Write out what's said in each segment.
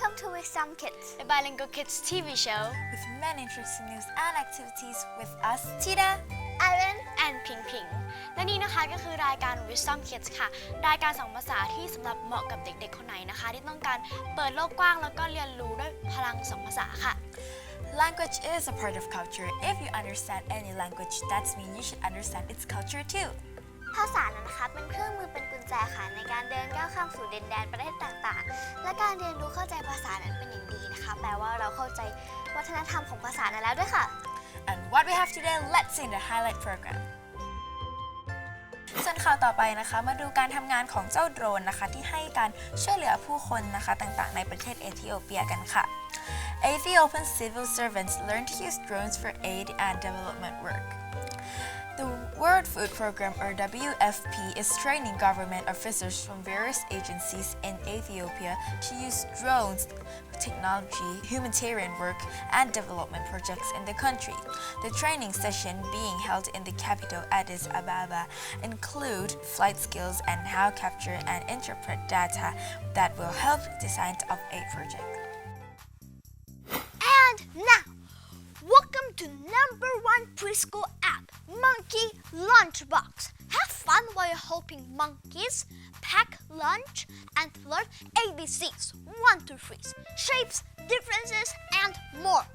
Welcome to Wisdom Kids, a bilingual kids TV show with many interesting news and activities with us, Tita, Aaron, and Ping Ping และนี่นะคะก็คือรายการ Wisdom Kids ค่ะรายการสอนภาษาที่สำหรับเหมาะกับเด็กๆคนไหนนะคะที่ต้องการเปิดโลกกว้างแล้วก็เรียนรู้ด้วยพลังสองภาษาค่ะ Language is a part of culture. If you understand any language, that means you should understand its culture too. ภาษานะคะเป็นเครื่องมือเป็นกุญแจค่ะในการเดินก้าวข้ามสู่ดินแดนประเทศต่างๆและการเรียนรู้เข้าใจภาษานั้นเป็นอย่างดีนะคะแปลว่าเราเข้าใจวัฒนธรรมของภาษานั้นแล้วด้วยค่ะ And what we have today, let's see the highlight program. ส่วนข่าวต่อไปนะคะมาดูการทำงานของเจ้าโดรนนะคะที่ให้การช่วยเหลือผู้คนนะคะต่างๆในประเทศเอธิโอเปียกันค่ะ Ethiopian civil servants learn to use drones for aid and development work.The World Food Program, or WFP, is training government officials from various agencies in Ethiopia to use drones, technology, humanitarian work, and development projects in the country. The training session being held in the capital Addis Ababa include flight skills and how capture and interpret data that will help design of a project. And now.Welcome to #1 preschool app, Monkey Lunchbox. Have fun while you're helping monkeys pack lunch and learn ABCs, 1 to 3, shapes, differences, and more.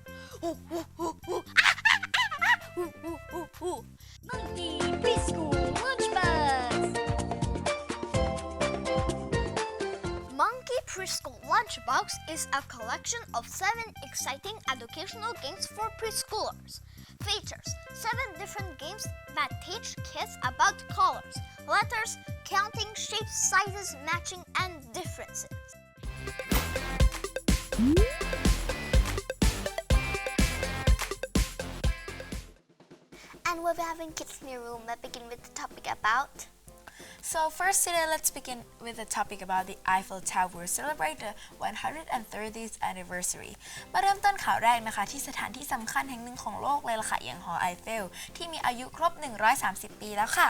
Monkey Preschool Lunchbox.Monkey Preschool Lunchbox is a collection of 7 exciting educational games for preschoolers. Features 7 different games that teach kids about colors, letters, counting, shapes, sizes, matching, and differences. And we'll be having kids in the room. Let's begin with the topic about.So first today, let's begin with the topic about the Eiffel Tower celebrate the 130th anniversary. มาเริ่มต้นข่าวแรกนะคะที่สถานที่สำคัญแห่งหนึ่งของโลกเลยล่ะค่ะอย่างหอไอเฟลที่มีอายุครบ130 ปีแล้วค่ะ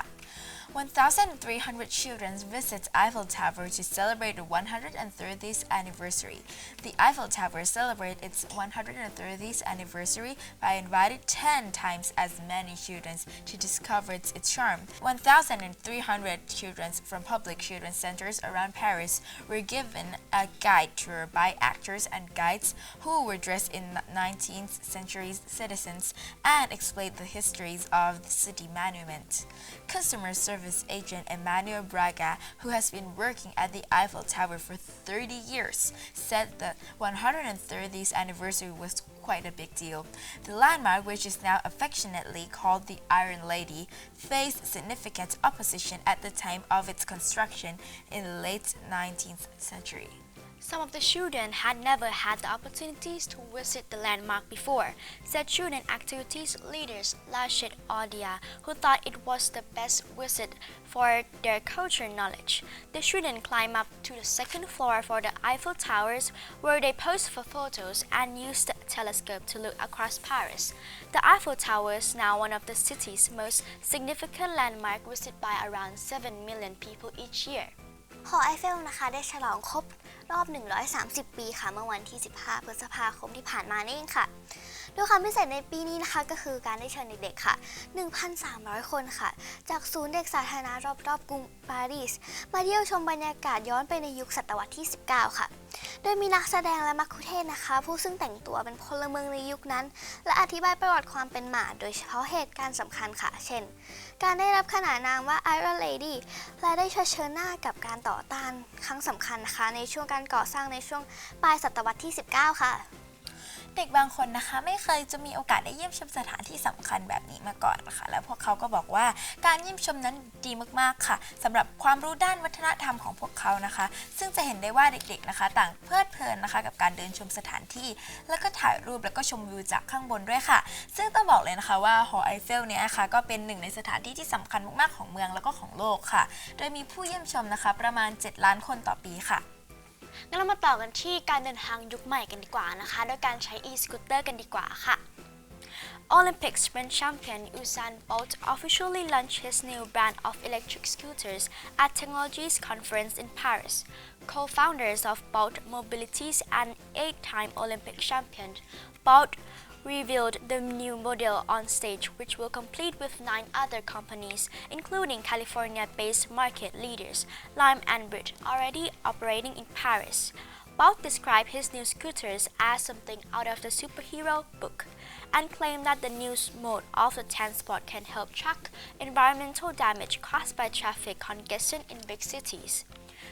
1,300 children visit Eiffel Tower to celebrate the 130th anniversary. The Eiffel Tower celebrates its 130th anniversary by inviting 10 times as many children to discover its charm. 1,300 children from public children's centers around Paris were given a guide tour by actors and guides who were dressed in 19th century citizens and explained the histories of the city monument. Customer service agent Emmanuel Braga, who has been working at the Eiffel Tower for 30 years, said the 130th anniversary was quite a big deal. The landmark, which is now affectionately called the Iron Lady, faced significant opposition at the time of its construction in the late 19th century. Some of the children had never had the opportunities to visit the landmark before, said student activities leaders Lashit Odia, who thought it was the best visit for their cultural knowledge. The children climbed up to the second floor for the Eiffel Towers, where they posed for photos and used the telescope to look across Paris. The Eiffel Tower is now one of the city's most significant landmarks visited by around 7 million people each year.หอไอเฟลนะคะได้ฉลองครบรอบ130 ปีค่ะเมื่อวันที่15 พฤษภาคมที่ผ่านมานี่เองค่ะโดยความพิเศษในปีนี้นะคะก็คือการได้เชิญเด็กๆค่ะ 1,300 คนค่ะจากศูนย์เด็กสาธารณะรอบๆกรุงปารีสมาเที่ยวชมบรรยากาศย้อนไปในยุคศตวรรษที่ 19 ค่ะโดยมีนักแสดงและมัคคุเทศก์นะคะผู้ซึ่งแต่งตัวเป็นพลเมืองในยุคนั้นและอธิบายประวัติความเป็นมาโดยเฉพาะเหตุการณ์สำคัญค่ะเช่นการได้รับขนานนามว่า Iron Lady และได้เผชิญหน้ากับการต่อต้านครั้งสำคัญนะคะในช่วงการก่อสร้างในช่วงปลายศตวรรษที่ 19 ค่ะเด็กบางคนนะคะไม่เคยจะมีโอกาสได้เยี่ยมชมสถานที่สำคัญแบบนี้มาก่อนนะคะแล้วพวกเขาก็บอกว่าการเยี่ยมชมนั้นดีมากๆค่ะสำหรับความรู้ด้านวัฒนธรรมของพวกเขานะคะซึ่งจะเห็นได้ว่าเด็กๆนะคะต่างเพลิดเพลินนะคะกับการเดินชมสถานที่แล้วก็ถ่ายรูปแล้วก็ชมวิวจากข้างบนด้วยค่ะซึ่งต้องบอกเลยนะคะว่าหอไอเฟลเนี่ยนะคะก็เป็นหนึ่งในสถานที่ที่สำคัญมากๆของเมืองแล้วก็ของโลกค่ะโดยมีผู้เยี่ยมชมนะคะประมาณ7 ล้านคนต่อปีค่ะงั้นเรามาต่อกันที่การเดินทางยุคใหม่กันดีกว่านะคะโดยการใช้ e-scooter กันดีกว่าค่ะ Olympic sprint champion Usain Bolt officially launched his new brand of electric scooters at Technologies Conference in Paris. Co-founders of Bolt Mobilities and 8-time Olympic champion, Bolt revealed the new model on stage, which will compete with 9 other companies, including California-based market leaders Lime and Brit, already operating in Paris. Bolt described his new scooters as something out of the superhero book and claimed that the new mode of the transport can help track environmental damage caused by traffic congestion in big cities.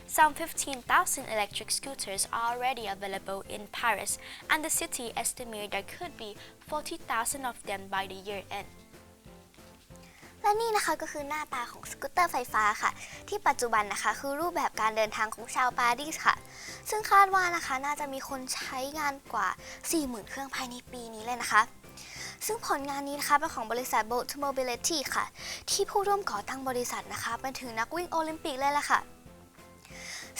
Some 15,000 electric scooters are already available in Paris, and the city estimated there could be 40,000 of them by the year end. และนี่นะคะก็คือหน้าตาของสกูตเตอร์ไฟฟ้าค่ะที่ปัจจุบันนะคะคือรูปแบบการเดินทางของชาวปารีสค่ะซึ่งคาดว่านะคะน่าจะมีคนใช้งานกว่า 40,000 เครื่องภายในปีนี้เลยนะคะซึ่งผลงานนี้นะคะเป็นของบริษัท Bolt Mobility ค่ะที่ผู้ร่วมก่อตั้งบริษัทนะคะเป็นถึงนักวิ่งโอลิมปิกเลยล่ะค่ะ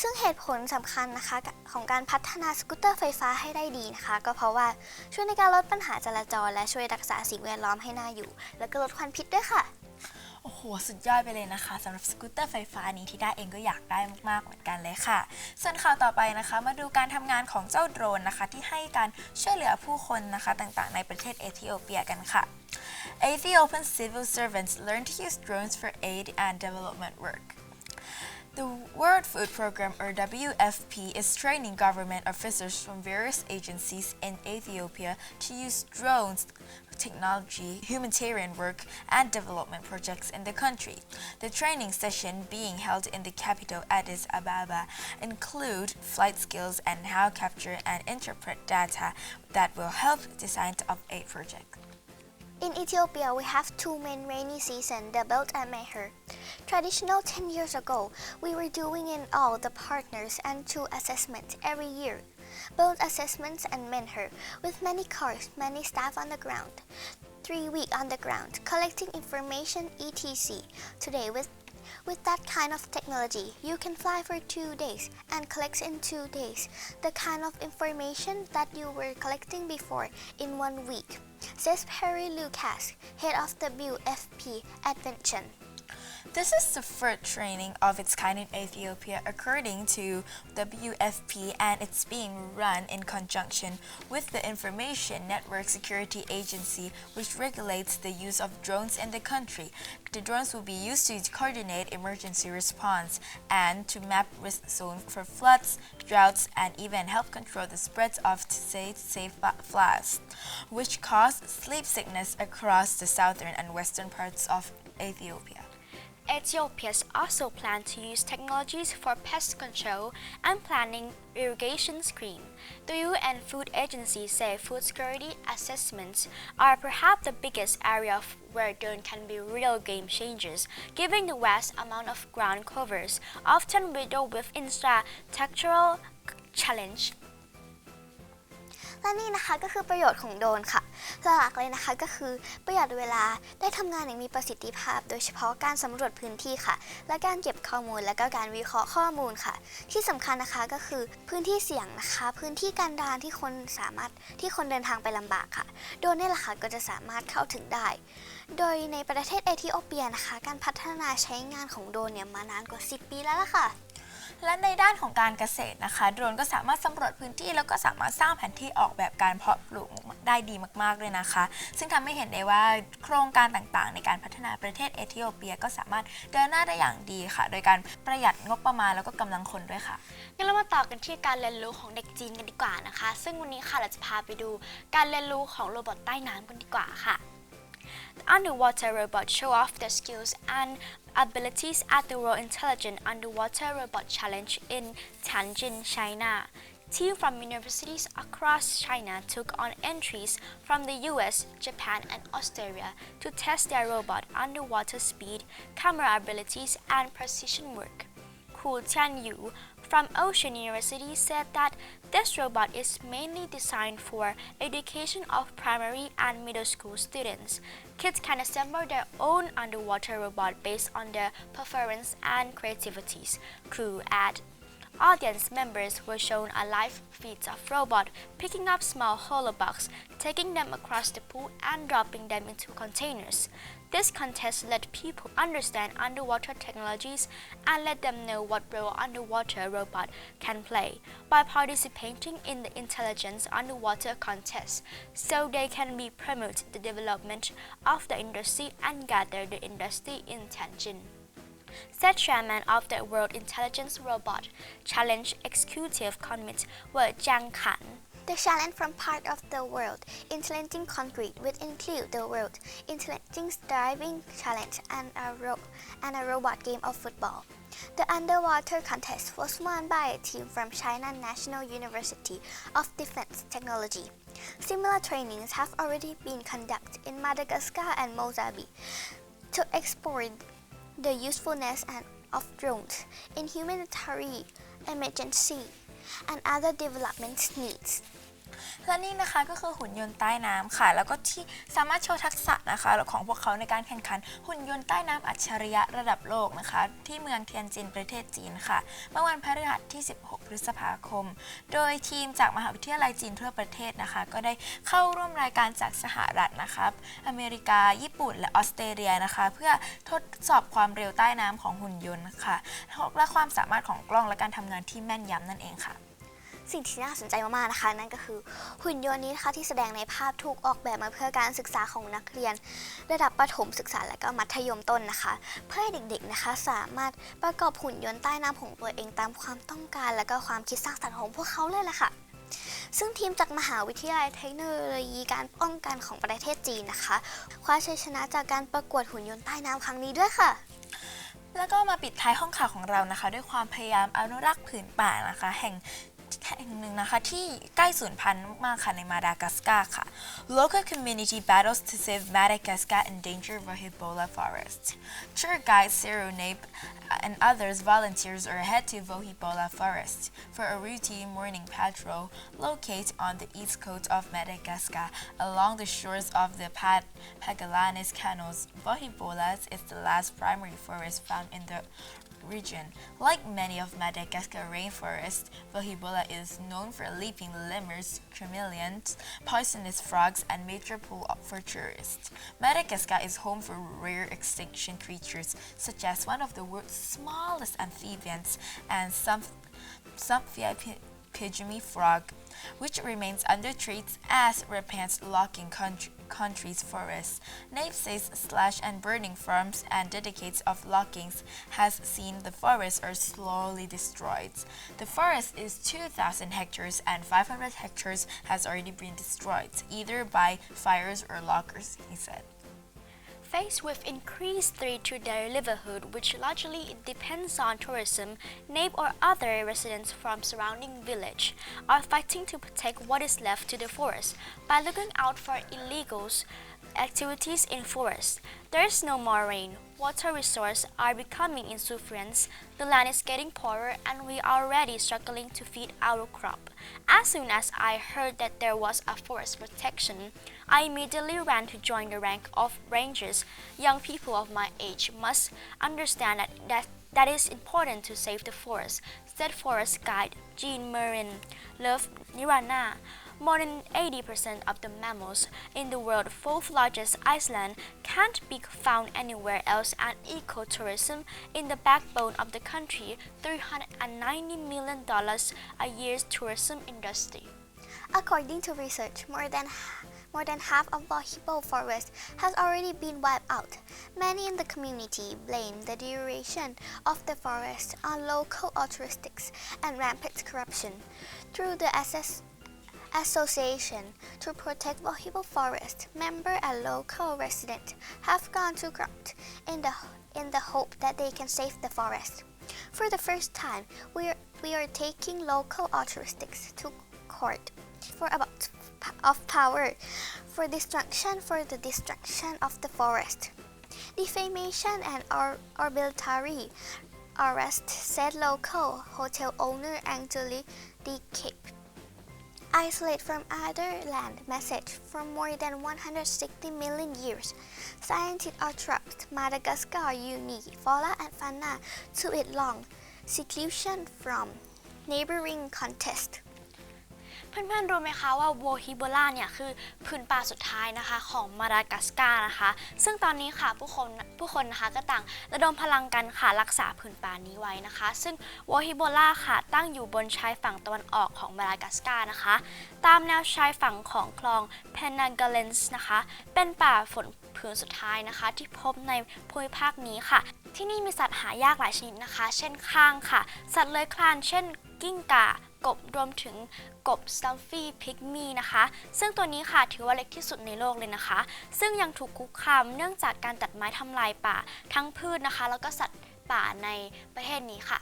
ซึ่งเหตุผลสำคัญนะคะของการพัฒนาสกูตเตอร์ไฟฟ้าให้ได้ดีนะคะก็เพราะว่าช่วยในการลดปัญหาจราจรและช่วยรักษาสิ่งแวดล้อมให้น่าอยู่และก็ลดควันพิษด้วยค่ะโอ้โหสุดยอดไปเลยนะคะสำหรับสกูตเตอร์ไฟฟ้านี้ที่ได้เองก็อยากได้มากๆเหมือนกันเลยค่ะส่วนข่าวต่อไปนะคะมาดูการทำงานของเจ้าโดรนนะคะที่ให้การช่วยเหลือผู้คนนะคะต่างๆในประเทศเอธิโอเปียกันค่ะ Ethiopian civil servants learn to use drones for aid and development work.The World Food Programme, or WFP, is training government officials from various agencies in Ethiopia to use drones technology, humanitarian work, and development projects in the country. The training session being held in the capital Addis Ababa include flight skills and how to capture and interpret data that will help design of aid projects.In Ethiopia, we have 2 main rainy seasons, the Belt and Meher. Traditional 10 years ago, we were doing in all the partners and 2 assessments every year. Belt assessments and Meher, with many cars, many staff on the ground. 3 weeks on the ground, collecting information, etc. Today, with that kind of technology, you can fly for 2 days and collect in 2 days the kind of information that you were collecting before in 1 week, says Perry Lucas, head of the WFP Advention.This is the first training of its kind in Ethiopia according to WFP, and it's being run in conjunction with the Information Network Security Agency, which regulates the use of drones in the country. The drones will be used to coordinate emergency response and to map risk zones for floods, droughts, and even help control the spread of safe floods, which cause sleep sickness across the southern and western parts of Ethiopia.Ethiopians also plan to use technologies for pest control and planning irrigation scheme. The UN Food Agency say food security assessments are perhaps the biggest area where drones can be real game changers, given the vast amount of ground covers, often riddled with infrastructural challenge.และนี่นะคะก็คือประโยชน์ของโดรนค่ะหลักๆเลยนะคะก็คือประหยัดเวลาได้ทำงานอย่างมีประสิทธิภาพโดยเฉพาะการสำรวจพื้นที่ค่ะและการเก็บข้อมูลและก็การวิเคราะห์ข้อมูลค่ะที่สำคัญนะคะก็คือพื้นที่เสี่ยงนะคะพื้นที่กันดารที่คนเดินทางไปลำบากค่ะโดรนนี่แหละค่ะก็จะสามารถเข้าถึงได้โดยในประเทศเอธิโอเปียนะคะการพัฒนาใช้งานของโดรนเนี่ยมานานกว่า 10 ปีแล้วล่ะค่ะและในด้านของการเกษตรนะคะโดรนก็สามารถสำรวจพื้นที่แล้วก็สามารถสร้างแผนที่ออกแบบการเพาะปลูกได้ดีมากๆเลยนะคะซึ่งทำให้เห็นได้ว่าโครงการต่างๆในการพัฒนาประเทศเอธิโอเปียก็สามารถเดินหน้าได้อย่างดีค่ะโดยการประหยัดงบประมาณแล้วก็กำลังคนด้วยค่ะงั้นเรามาต่อกันที่การเรียนรู้ของเด็กจีนกันดีกว่านะคะซึ่งวันนี้ค่ะเราจะพาไปดูการเรียนรู้ของโรบอทใต้น้ำกันดีกว่าค่ะThe underwater robots show off their skills and abilities at the World Intelligent Underwater Robot Challenge in Tianjin, China. Teams from universities across China took on entries from the US, Japan, and Australia to test their robot underwater speed, camera abilities, and precision work. Ku Tianyu from Ocean University said that this robot is mainly designed for education of primary and middle school students. Kids can assemble their own underwater robot based on their preference and creativities, Ku added. audience members were shown a live feat of robot picking up small hollow blocks, taking them across the pool and dropping them into containers. This contest let people understand underwater technologies and let them know what role underwater robot can play by participating in the intelligence underwater contest, so they can be promote the development of the industry and gather the industry intention.Said chairman of the World Intelligence Robot Challenge Executive Committee were Jiang Kan. The challenge from part of the World Intelligence Concrete would include the World Intelligence Diving Challenge and a robot game of football. The underwater contest was won by a team from China National University of Defense Technology. Similar trainings have already been conducted in Madagascar and Mozambique to explore the usefulness of drones in humanitarian emergency and other development needs. และนี่นะคะก็คือหุ่นยนต์ใต้น้ำค่ะแล้วก็ที่สามารถโชว์ทักษะนะคะของพวกเขาในการแข่งขันหุ่นยนต์ใต้น้ำอัจฉริยะระดับโลกนะคะที่เมืองเทียนจินประเทศจีนค่ะเมื่อวันพฤหัสที่ 16 พฤษภาคมโดยทีมจากมหาวิทยาลัยจีนทั่วประเทศนะคะก็ได้เข้าร่วมรายการจากสหรัฐนะคะอเมริกาญี่ปุ่นและออสเตรเลียนะคะเพื่อทดสอบความเร็วใต้น้ำของหุ่นยนต์ค่ะและความสามารถของกล้องและการทำงานที่แม่นยำนั่นเองค่ะสิ่งที่น่าสนใจมากๆนะคะนั่นก็คือหุ่นยนต์นี้นะคะที่แสดงในภาพถูกออกแบบมาเพื่อการศึกษาของนักเรียนระดับประถมศึกษาและก็มัธยมต้นนะคะเพื่อให้เด็กๆนะคะสามารถประกอบหุ่นยนต์ใต้น้ำของตัวเองตามความต้องการและก็ความคิดสร้างสรรค์ของพวกเขาเลยล่ะค่ะซึ่งทีมจากมหาวิทยาลัยเทคโนโลยีการป้องกันของประเทศจีนนะคะคว้าชัยชนะจากการประกวดหุ่นยนต์ใต้น้ำครั้งนี้ด้วยค่ะแล้วก็มาปิดท้ายห้องข่าวของเรานะคะด้วยความพยายามอนุรักษ์ผืนป่านะคะแห่งหนึ่งนะคะที่ใกล้สูญพันธุ์มากค่ะในมาดากัสการ์ค่ะ Local community battles to save Madagascar endangered Vohibola forest. Tour guide Cyril Nape and others volunteers are head to Vohibola forest for a routine morning patrol located on the east coast of Madagascar along the shores of the Pagalanes canals. Vohibola is the last primary forest found in the region. Like many of Madagascar rainforests, Vohibola is known for leaping lemurs, chameleons, poisonous frogs, and major pull for tourists. Madagascar is home for rare extinction creatures such as one of the world's smallest amphibians and some pygmy frog, which remains under threat as rampant logging country's forests. Nape says slash and burning farms and decades of loggings has seen the forests are slowly destroyed. The forest is 2,000 hectares and 500 hectares has already been destroyed, either by fires or loggers, he said. Faced with increased threat to their livelihood, which largely depends on tourism, Nape or other residents from surrounding village are fighting to protect what is left to the forest by looking out for illegal activities in forests. There is no more rain. Water resources are becoming insufficient. The land is getting poorer, and we are already struggling to feed our crop. As soon as I heard that there was a forest protection, I immediately ran to join the rank of rangers. Young people of my age must understand that is important to save the forest, said forest guide Jean-Marie Love Nirana. More than 80% of the mammals in the world's fourth largest island can't be found anywhere else, and ecotourism is the backbone of the country's $390 million a year tourism industry. According to research, more than half of Vohibola forest has already been wiped out. Many in the community blame the duration of the forest on local authorities and rampant corruption. Through the Association to Protect Vohibola Forest, member and local residents have gone to court in the hope that they can save the forest. For the first time, we are taking local authorities to court for about of power for the destruction of the forest, defamation and arbitrary arrest, said local hotel owner Angeli De Cape. Isolate from other land message for more than 160 million years. Scientists attribute Madagascar unique flora and fauna to its long seclusion from neighboring contest เพื่อนๆรู้ไหมคะว่าโวฮิโบลาเนี่ยคือผืนป่าสุดท้ายนะคะของมาดากัสการ์นะคะซึ่งตอนนี้ค่ะผู้คนนะคะก็ต่างระดมพลังกันค่ะรักษาผืนป่านี้ไว้นะคะซึ่งโวฮิโบลาค่ะตั้งอยู่บนชายฝั่งตะวันออกของมาดากัสการ์นะคะตามแนวชายฝั่งของคลองเพนากาเลนส์นะคะเป็นป่าฝนผืนสุดท้ายนะคะที่พบในภูมิภาคนี้ค่ะที่นี่มีสัตว์หายากหลายชนิดนะคะเช่นข้างค่ะสัตว์เลื้อยคลานเช่นกิ้งก่ากบรวมถึงกบสตัมฟี่พิกมีนะคะซึ่งตัวนี้ค่ะถือว่าเล็กที่สุดในโลกเลยนะคะซึ่งยังถูกคุกคามเนื่องจากการตัดไม้ทำลายป่าทั้งพืชนะคะแล้วก็สัตว์ป่าในประเทศนี้ค่ะ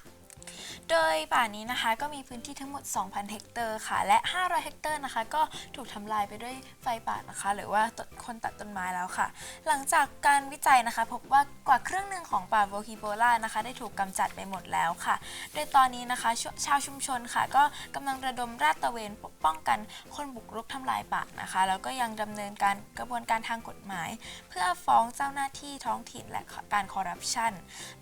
โดยป่านี้นะคะก็มีพื้นที่ทั้งหมด 2,000 เฮกเตอร์ค่ะและ500 เฮกเตอร์นะคะก็ถูกทำลายไปด้วยไฟป่านะคะหรือว่าคนตัดต้นไม้แล้วค่ะหลังจากการวิจัยนะคะพบว่ากว่าครึ่งหนึ่งของป่าโวฮิโบลานะคะได้ถูกกำจัดไปหมดแล้วค่ะโดยตอนนี้นะคะชาวชุมชนค่ะก็กำลังระดมราดตระเวนปกป้องกันคนบุกรุกทำลายป่านะคะแล้วก็ยังดำเนินการกระบวนการทางกฎหมายเพื่อฟ้องเจ้าหน้าที่ท้องถิ่นและการคอร์รัปชัน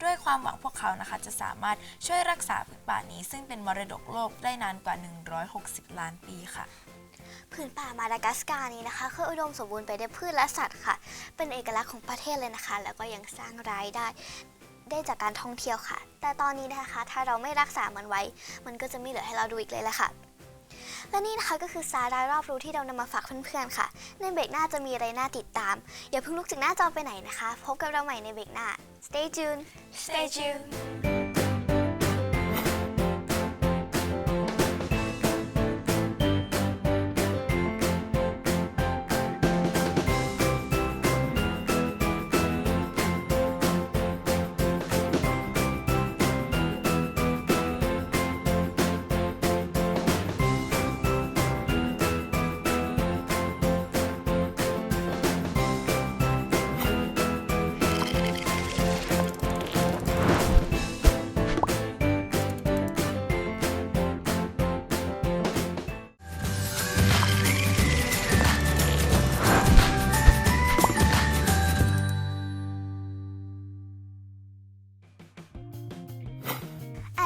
ด้วยความหวังพวกเขานะคะจะสามารถช่วยรักษาป่านี้ซึ่งเป็นมรดกโลกได้นานกว่า160 ล้านปีค่ะผืนป่ามาดากัสการ์นี้นะคะคืออุดมสมบูรณ์ไปด้วยพืชและสัตว์ค่ะเป็นเอกลักษณ์ของประเทศเลยนะคะแล้วก็ยังสร้างรายได้จากการท่องเที่ยวค่ะแต่ตอนนี้นะคะถ้าเราไม่รักษามันไว้มันก็จะไม่เหลือให้เราดูอีกเลยแหละค่ะและนี่นะคะก็คือสาระรอบรู้ที่เรานำมาฝากเพื่อนๆค่ะในเบรกหน้าจะมีอะไรน่าติดตามอย่าเพิ่งลุกจากหน้าจอไปไหนนะคะพบกับเราใหม่ในเบรกหน้า Stay tuned Stay tuned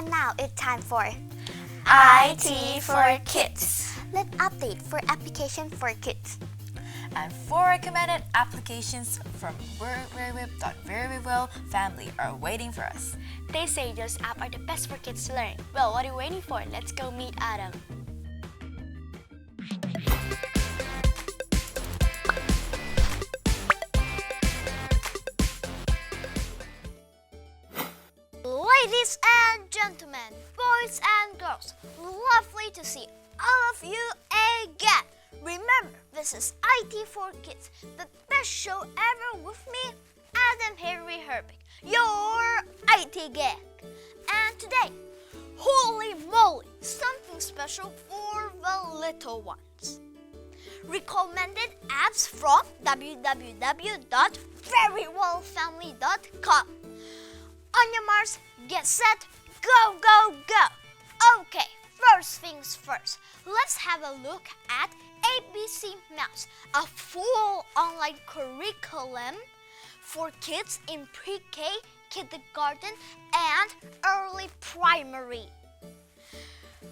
And now it's time for IT for Kids. Let's update for application for kids. And 4 recommended applications from Verywell family are waiting for us. They say those apps are the best for kids to learn. Well, what are you waiting for? Let's go meet Adam. Ladies and gentlemen, boys and girls, lovely to see all of you again. Remember, this is IT for Kids, the best show ever with me, Adam Henry Herbig, your IT geek. And today, holy moly, something special for the little ones. Recommended apps from www.verywellfamily.com. On your marks, get set, go, go, go! Okay, first things first, let's have a look at ABC Mouse, a full online curriculum for kids in pre-K, kindergarten, and early primary.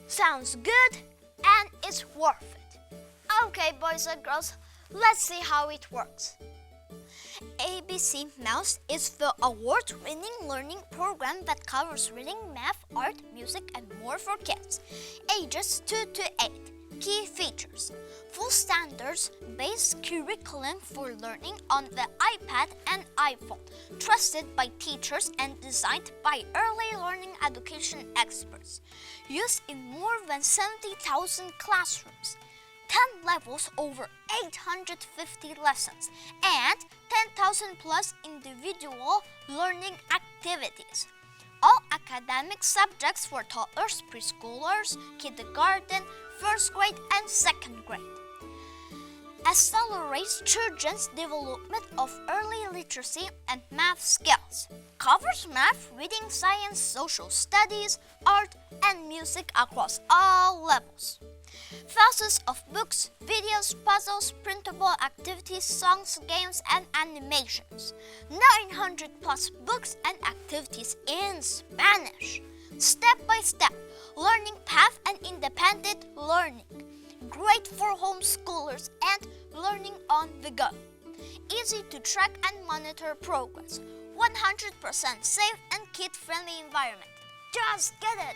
Sounds good, and it's worth it. Okay, boys and girls, let's see how it works. ABC Mouse is the award-winning learning program that covers reading, math, art, music, and more for kids, ages 2 to 8. Key features: full standards-based curriculum for learning on the iPad and iPhone, trusted by teachers and designed by early learning education experts, used in more than 70,000 classrooms. 10 levels, over 850 lessons, and 10,000 plus individual learning activities. All academic subjects for toddlers, preschoolers, kindergarten, first grade, and second grade. Accelerates children's development of early literacy and math skills. Covers math, reading, science, social studies, art, and music across all levels. Thousands of books, videos, puzzles, printable activities, songs, games, and animations. 900 plus books and activities in Spanish. Step by step, learning path and independent learning. Great for homeschoolers and learning on the go. Easy to track and monitor progress. 100% safe and kid-friendly environment. Just get it!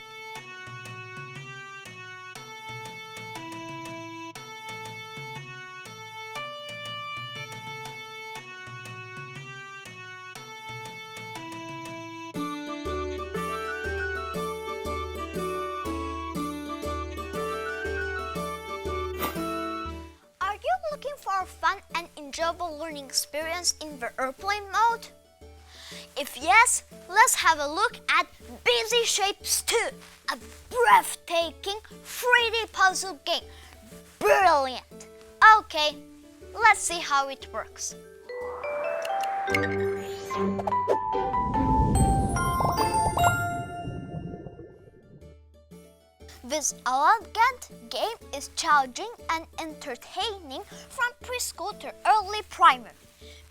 Are you looking for a fun and enjoyable learning experience in the airplane mode? If yes, let's have a look at Busy Shapes 2, a breathtaking 3D puzzle game. Brilliant! Okay, let's see how it works. This elegant game is challenging and entertaining from preschool to early primary.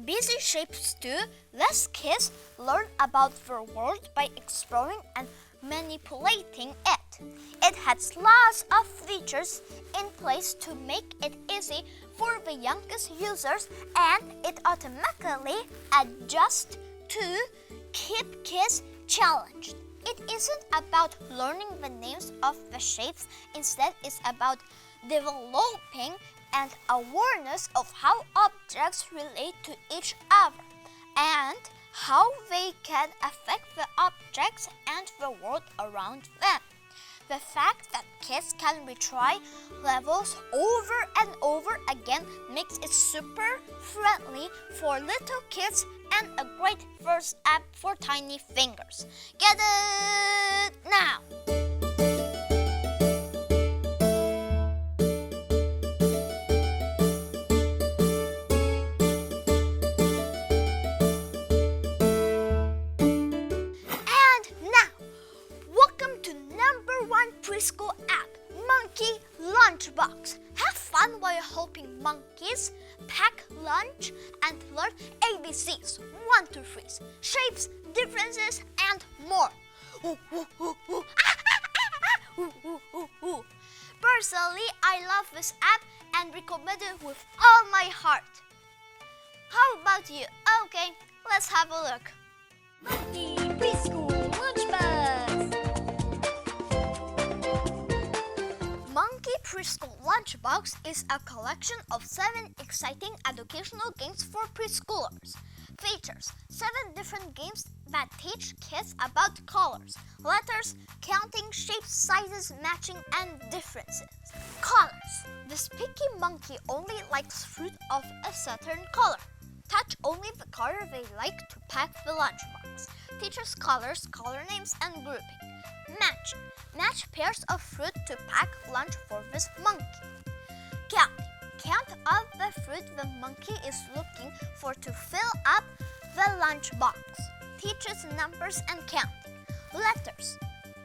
Busy Shapes 2 lets kids learn about the world by exploring and manipulating it. It has lots of features in place to make it easy for the youngest users, and it automatically adjusts to keep kids challenged. It isn't about learning the names of the shapes, instead it's about developing an awareness of how objects relate to each other and how they can affect the objects and the world around them. The fact that kids can retry levels over and over again makes it super friendly for little kids and a great first app for tiny fingers. Get it now! Preschool app, Monkey Lunchbox. Have fun while helping monkeys pack lunch and learn ABCs, 1 to 3s, shapes, differences, and more. Personally, I love this app and recommend it with all my heart. How about you? Okay, let's have a look. Monkey Preschool Lunchbox. Monkey Preschool Lunchbox is a collection of 7 exciting educational games for preschoolers. Features 7 different games that teach kids about colors, letters, counting, shapes, sizes, matching, and differences. Colors. This picky monkey only likes fruit of a certain color. Touch only the color they like to pack the lunchbox. Teaches colors, color names, and grouping. Matching. Match pairs of fruit to pack lunch for this monkey. Counting. Count of the fruit the monkey is looking for to fill up the lunchbox. Teaches numbers and counting. Letters.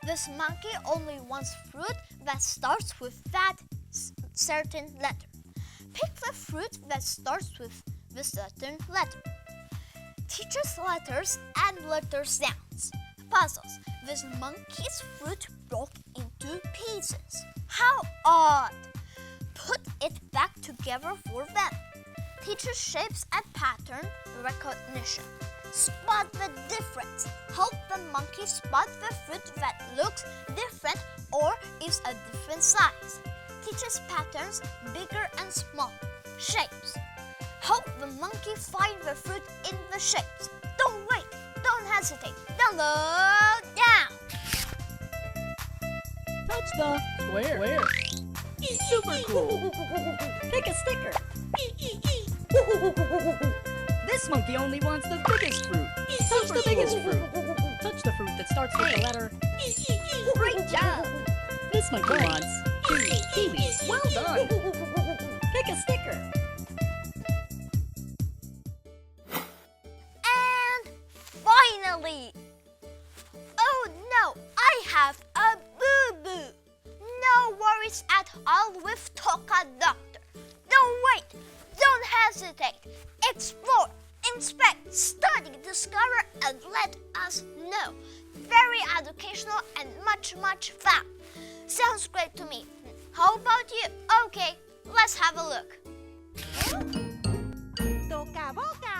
This monkey only wants fruit that starts with that certain letter. Pick the fruit that starts with the certain letter. Teaches letters and letter sounds. Puzzles. This monkey's fruit broke into pieces. How odd! Put it back together for them. Teaches shapes and pattern recognition. Spot the difference. Help the monkey spot the fruit that looks different or is a different size. Teaches patterns bigger and small. Shapes. Help the monkey find the fruit in the shapes. Don't wait. Don't hesitate. Download now. Touch the square. Super cool. Pick a sticker. This monkey only wants the biggest fruit. Touch the biggest fruit. Touch the fruit that starts with the letter. Great job. This monkey wants kiwis. Well done. Pick a sticker. And finally! Oh no, I have a boo-boo. No worries at all with Toka Doctor. Don't wait, don't hesitate. Explore, inspect, study, discover, and let us know. Very educational and much fun. Sounds great to me. How about you? Okay, let's have a look. Toca boca.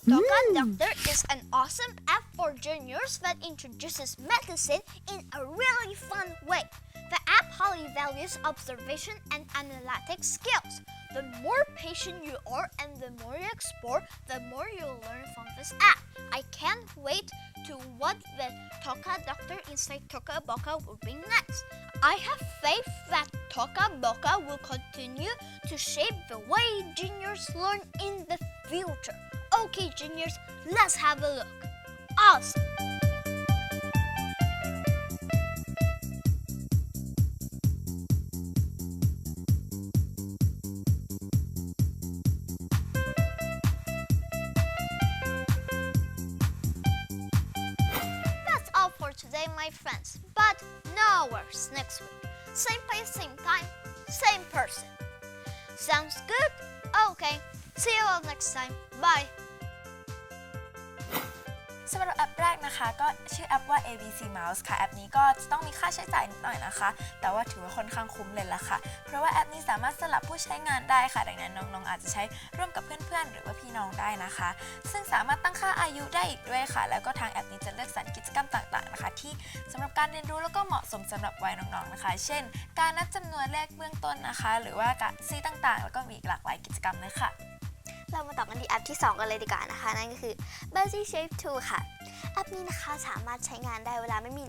Toca Doctor is an awesome app for juniors that introduces medicine in a really fun way. The app highly values observation and analytic skills. The more patient you are and the more you explore, the more you'll learn from this app. I can't wait to what the Toca Doctor inside Toca Boca will bring next. I have faith that Toca Boca will continue to shape the way juniors learn in the future. Okay, juniors, let's have a look. Awesome! That's all for today, my friends. But no worries next week. Same place, same time, same person. Sounds good? Okay. See you all next time. Bye. สำหรับแอปแรกนะคะก็ชื่อแอปว่า ABC Mouse ค่ะแอปนี้ก็จะต้องมีค่าใช้จ่ายนิดหน่อยนะคะแต่ว่าถือว่าค่อนข้างคุ้มเลยล่ะค่ะเพราะว่าแอปนี้สามารถสลับผู้ใช้งานได้ค่ะดังนั้นน้องๆอาจจะใช้ร่วมกับเพื่อนๆหรือว่าพี่น้องได้นะคะซึ่งสามารถตั้งค่าอายุได้อีกด้วยค่ะแล้วก็ทางแอปนี้จะเลือกสรรกิจกรรมต่างๆนะคะที่สำหรับการเรียนรู้แล้วก็เหมาะสมสำหรับวัยน้องๆนะคะเช่นการนับจำนวนเลขเบื้องต้นนะคะหรือว่าการซีต่างๆแล้วก็มีอีกหลากหลายกิจกรรมเลยค่ะเรามาต่อกันที่แอปที่ 2 กันเลยดีกว่านะคะนั่นก็คือ Busy Shape 2 ค่ะแอปนี้นะคะสามารถใช้งานได้เวลาไม่มี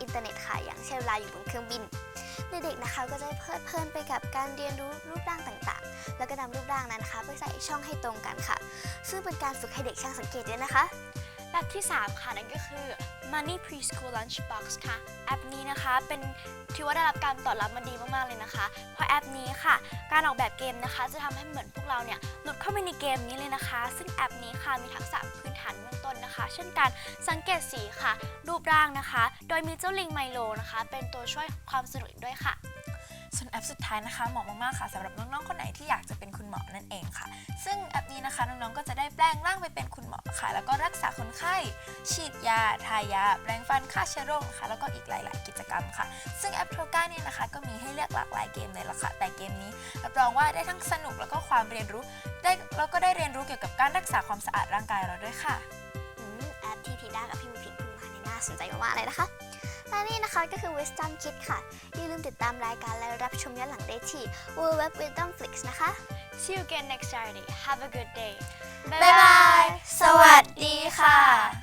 อินเทอร์เน็ตค่ะอย่างเช่นเวลาอยู่บนเครื่องบินเด็กๆนะคะก็จะเพลิดเพลินไปกับการเรียนรู้รูปร่างต่างๆแล้วก็นำรูปร่างนั้นนะคะไปใส่ช่องให้ตรงกันค่ะซึ่งเป็นการฝึกให้เด็กช่างสังเกตด้วยนะคะแอปที่ 3 ค่ะนั่นก็คือ Money Preschool lunchbox ค่ะแอปนี้นะคะเป็นถือว่าได้รับการตอบรับมาดีมากๆเลยนะคะเพราะแอปนี้ค่ะการออกแบบเกมนะคะจะทำให้เหมือนพวกเราเนี่ยหลุดเข้าไปในเกมนี้เลยนะคะซึ่งแอปนี้ค่ะมีทักษะพื้นฐานเบื้องต้นนะคะเช่นการสังเกตสีค่ะรูปร่างนะคะโดยมีเจ้าลิงไมโลนะคะเป็นตัวช่วยความสนุกอีกด้วยค่ะส่วนแอปสุดท้ายนะคะเหมาะมากๆค่ะสำหรับน้องๆคนไหนที่อยากจะเป็นคุณหมอนั่นเองค่ะซึ่งแอปนี้นะคะน้องๆก็จะได้แปลงร่างไปเป็นคุณหมอค่ะแล้วก็รักษาคนไข้ฉีดยาทายาแปรงฟันฆ่าเชื้อโรคค่ะแล้วก็อีกหลายๆกิจกรรมค่ะซึ่งแอปโทก้าเนี่ยนะคะก็มีให้เลือกหลากหลายเกมเลยล่ะค่ะแต่เกมนี้รับรองว่าได้ทั้งสนุกแล้วก็ความเรียนรู้แล้วก็ได้เรียนรู้เกี่ยวกับการรักษาความสะอาดร่างกายเราด้วยค่ะแอปที่ทีด้ากับพี่มุกพิงพึ่งมาในน่าสนใจมากๆเลยนะคะและนี่นะคะก็คือ Wisdom Kids ค่ะอย่าลืมติดตามรายการและรับชมย้อนหลังได้ที่ www.wisdomflix นะคะ See you again next Saturday. Have a good day. บ๊ายบายสวัสดีค่ะ